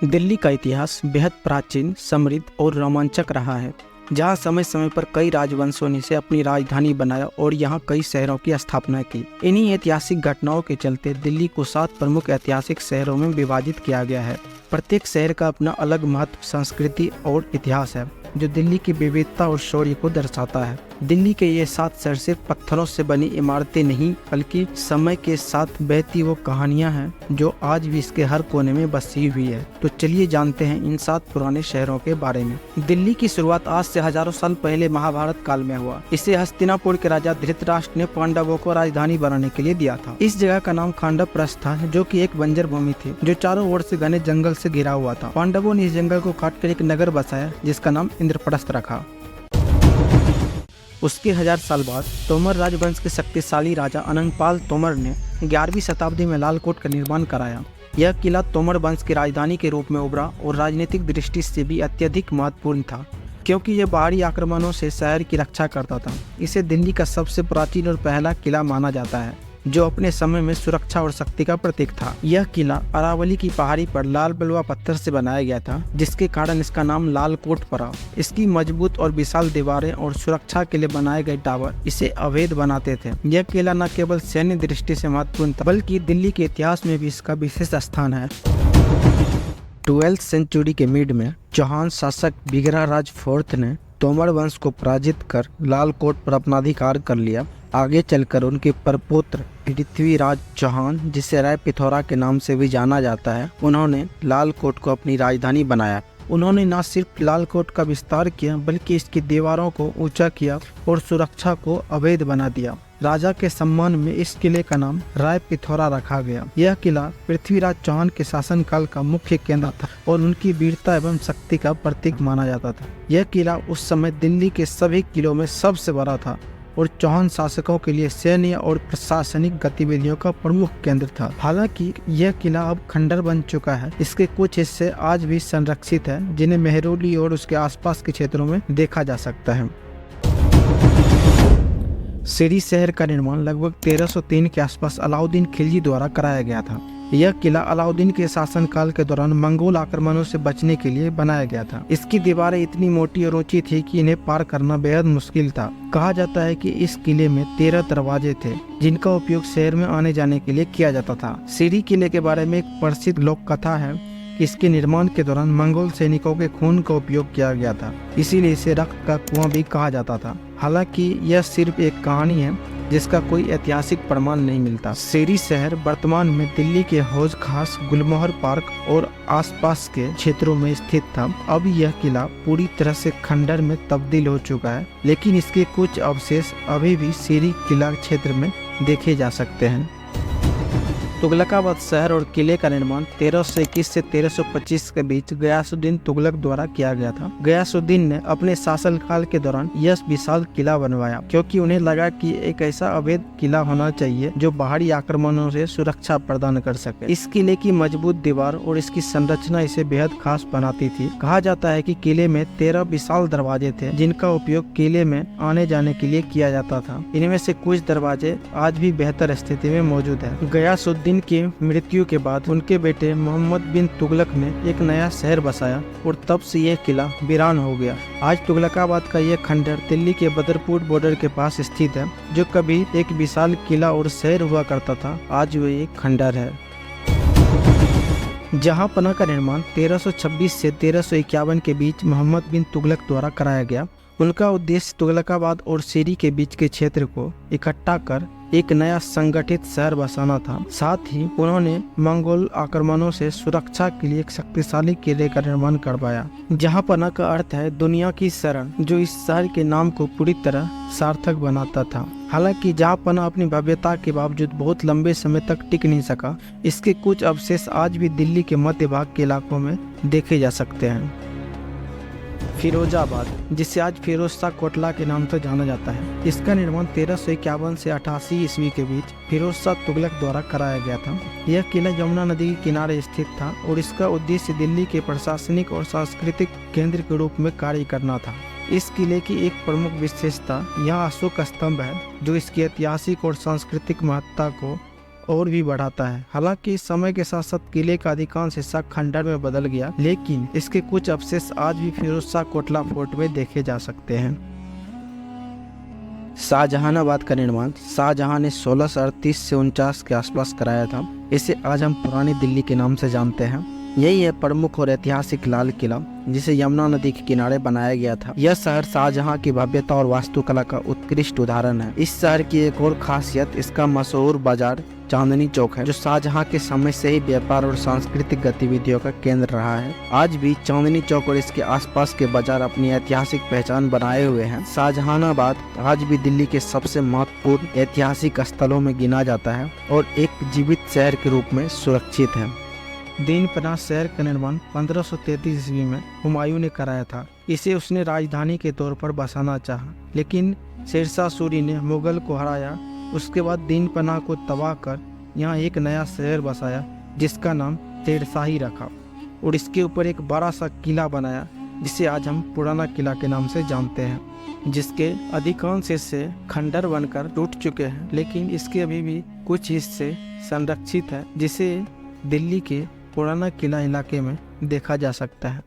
दिल्ली का इतिहास बेहद प्राचीन, समृद्ध और रोमांचक रहा है, जहां समय समय पर कई राजवंशों ने इसे अपनी राजधानी बनाया और यहां कई शहरों की स्थापना की। इन्हीं ऐतिहासिक घटनाओं के चलते दिल्ली को 7 प्रमुख ऐतिहासिक शहरों में विभाजित किया गया है। प्रत्येक शहर का अपना अलग महत्व, संस्कृति और इतिहास है, जो दिल्ली की विविधता और शौर्य को दर्शाता है। दिल्ली के ये 7 शहर सिर्फ पत्थरों से बनी इमारतें नहीं, बल्कि समय के साथ बहती वो कहानियां हैं जो आज भी इसके हर कोने में बसी हुई है। तो चलिए जानते हैं इन 7 पुराने शहरों के बारे में। दिल्ली की शुरुआत आज से हजारों साल पहले महाभारत काल में हुआ। इसे हस्तिनापुर के राजा धृतराष्ट्र ने पांडवों को राजधानी बनाने के लिए दिया था। इस जगह का नाम खांडवप्रस्थ था, जो कि एक बंजर भूमि थी जो चारों ओर से घने जंगल से घिरा हुआ था। पांडवों ने इस जंगल को काटकर एक नगर बसाया, जिसका नाम इंद्रप्रस्थ रखा। उसके 1000 साल बाद तोमर राजवंश के शक्तिशाली राजा अनंगपाल तोमर ने 11वीं शताब्दी में लाल कोट का निर्माण कराया। यह किला तोमर वंश की राजधानी के रूप में उभरा और राजनीतिक दृष्टि से भी अत्यधिक महत्वपूर्ण था, क्योंकि यह बाहरी आक्रमणों से शहर की रक्षा करता था। इसे दिल्ली का सबसे प्राचीन और पहला किला माना जाता है, जो अपने समय में सुरक्षा और शक्ति का प्रतीक था। यह किला अरावली की पहाड़ी पर लाल बलुआ पत्थर से बनाया गया था, जिसके कारण इसका नाम लाल कोट पड़ा। इसकी मजबूत और विशाल दीवारें और सुरक्षा के लिए बनाए गए टावर इसे अवैध बनाते थे। यह किला न केवल सैन्य दृष्टि से महत्वपूर्ण था, बल्कि दिल्ली के इतिहास में भी इसका विशेष स्थान है। 12वीं सेंचुरी के मिड में चौहान शासक बिगराराज फोर्थ ने तोमर वंश को पराजित कर लाल कोट पर अपना अधिकार कर लिया। आगे चलकर उनके परपुत्र पृथ्वीराज चौहान, जिसे राय पिथौरा के नाम से भी जाना जाता है, उन्होंने लाल कोट को अपनी राजधानी बनाया। उन्होंने न सिर्फ लाल कोट का विस्तार किया, बल्कि इसकी दीवारों को ऊंचा किया और सुरक्षा को अवैध बना दिया। राजा के सम्मान में इस किले का नाम राय पिथौरा रखा गया। यह किला पृथ्वीराज चौहान के शासनकाल का मुख्य केंद्र था और उनकी वीरता एवं शक्ति का प्रतीक माना जाता था। यह किला उस समय दिल्ली के सभी किलों में सबसे बड़ा था और चौहान शासकों के लिए सैन्य और प्रशासनिक गतिविधियों का प्रमुख केंद्र था। हालांकि यह किला अब खंडर बन चुका है। इसके कुछ हिस्से आज भी संरक्षित हैं, जिन्हें मेहरौली और उसके आसपास के क्षेत्रों में देखा जा सकता है। सीरी शहर का निर्माण लगभग 1303 के आसपास अलाउद्दीन खिलजी द्वारा कराया गया था। यह किला अलाउद्दीन के शासनकाल के दौरान मंगोल आक्रमणों से बचने के लिए बनाया गया था। इसकी दीवारें इतनी मोटी और ऊंची थी कि इन्हें पार करना बेहद मुश्किल था। कहा जाता है कि इस किले में 13 दरवाजे थे, जिनका उपयोग शहर में आने जाने के लिए किया जाता था। सीरी किले के बारे में एक प्रसिद्ध लोक कथा है कि इसके निर्माण के दौरान मंगोल सैनिकों के खून का उपयोग किया गया था, इसीलिए इसे रक्त का कुआं भी कहा जाता था। हालांकि यह सिर्फ एक कहानी है, जिसका कोई ऐतिहासिक प्रमाण नहीं मिलता। सीरी शहर वर्तमान में दिल्ली के हौज खास, गुलमोहर पार्क और आसपास के क्षेत्रों में स्थित था। अब यह किला पूरी तरह से खंडर में तब्दील हो चुका है, लेकिन इसके कुछ अवशेष अभी भी सीरी किला क्षेत्र में देखे जा सकते हैं। तुगलकाबाद शहर और किले का निर्माण 1321 से 1325 के बीच गयासुद्दीन तुगलक द्वारा किया गया था। गयासुद्दीन ने अपने शासनकाल के दौरान यह विशाल किला बनवाया, क्योंकि उन्हें लगा कि एक ऐसा अवैध किला होना चाहिए जो बाहरी आक्रमणों से सुरक्षा प्रदान कर सके। इस किले की मजबूत दीवार और इसकी संरचना इसे बेहद खास बनाती थी। कहा जाता है कि किले में 13 विशाल दरवाजे थे, जिनका उपयोग किले में आने जाने के लिए किया जाता था। इनमें से कुछ दरवाजे आज भी बेहतर स्थिति में मौजूद है। गयासुद्दीन की मृत्यु के बाद उनके बेटे मोहम्मद बिन तुगलक ने एक नया शहर बसाया और तब से यह किला वीरान हो गया। आज तुगलकाबाद का यह खंडर दिल्ली के बदरपुर बॉर्डर के पास स्थित है, जो कभी एक विशाल किला और शहर हुआ करता था, आज वह एक खंडर है। जहांपना का निर्माण 1326 से 1351 के बीच मोहम्मद बिन तुगलक द्वारा कराया गया। उनका उद्देश्य तुगलकाबाद और सीरी के बीच के क्षेत्र को इकट्ठा कर एक नया संगठित शहर बसाना था। साथ ही उन्होंने मंगोल आक्रमणों से सुरक्षा के लिए एक शक्तिशाली किले का निर्माण करवाया। जहांपना का अर्थ है दुनिया की शरण, जो इस शहर के नाम को पूरी तरह सार्थक बनाता था। हालांकि जहांपना अपनी भव्यता के बावजूद बहुत लंबे समय तक टिक नहीं सका। इसके कुछ अवशेष आज भी दिल्ली के मध्य भाग के इलाकों में देखे जा सकते हैं। फिरोजाबाद, जिसे आज फिरोज शाह कोटला के नाम से जाना जाता है, इसका निर्माण 1351 से 88 ईस्वी के बीच फिरोज शाह तुगलक द्वारा कराया गया था। यह किला यमुना नदी के किनारे स्थित था और इसका उद्देश्य दिल्ली के प्रशासनिक और सांस्कृतिक केंद्र के रूप में कार्य करना था। इस किले की एक प्रमुख विशेषता यहाँ अशोक स्तंभ है, जो इसकी ऐतिहासिक और सांस्कृतिक महत्ता को और भी बढ़ाता है। हालांकि समय के साथ साथ किले का अधिकांश हिस्सा खंडर में बदल गया, लेकिन इसके कुछ अवशेष आज भी फिरोज शाह कोटला फोर्ट में देखे जा सकते हैं। शाहजहानाबाद का निर्माण शाहजहां ने 1638 से 49 के आसपास कराया था। इसे आज हम पुरानी दिल्ली के नाम से जानते हैं। यही है प्रमुख और ऐतिहासिक लाल किला, जिसे यमुना नदी के किनारे बनाया गया था। यह शहर शाहजहां की भव्यता और वास्तुकला का उत्कृष्ट उदाहरण है। इस शहर की एक और खासियत इसका मशहूर बाजार चांदनी चौक है, जो शाहजहां के समय से ही व्यापार और सांस्कृतिक गतिविधियों का केंद्र रहा है। आज भी चांदनी चौक और इसके आसपास के बाजार अपनी ऐतिहासिक पहचान बनाए हुए हैं। शाहजहानाबाद आज भी दिल्ली के सबसे महत्वपूर्ण ऐतिहासिक स्थलों में गिना जाता है और एक जीवित शहर के रूप में सुरक्षित है। दीन पनाह शहर का निर्माण 1533 ईस्वी में हुमायूं ने कराया था। इसे उसने राजधानी के तौर पर बसाना चाहा, लेकिन शेरशाह सूरी ने मुगल को हराया। उसके बाद दीन पनाह को तबाह कर यहाँ एक नया शहर बसाया, जिसका नाम शेरशाही रखा और इसके ऊपर एक बड़ा सा किला बनाया, जिसे आज हम पुराना किला के नाम से जानते हैं, जिसके अधिकांश हिस्से खंडर बनकर टूट चुके हैं, लेकिन इसके अभी भी कुछ हिस्से संरक्षित है, जिसे दिल्ली के पुराना किला इलाके में देखा जा सकता है।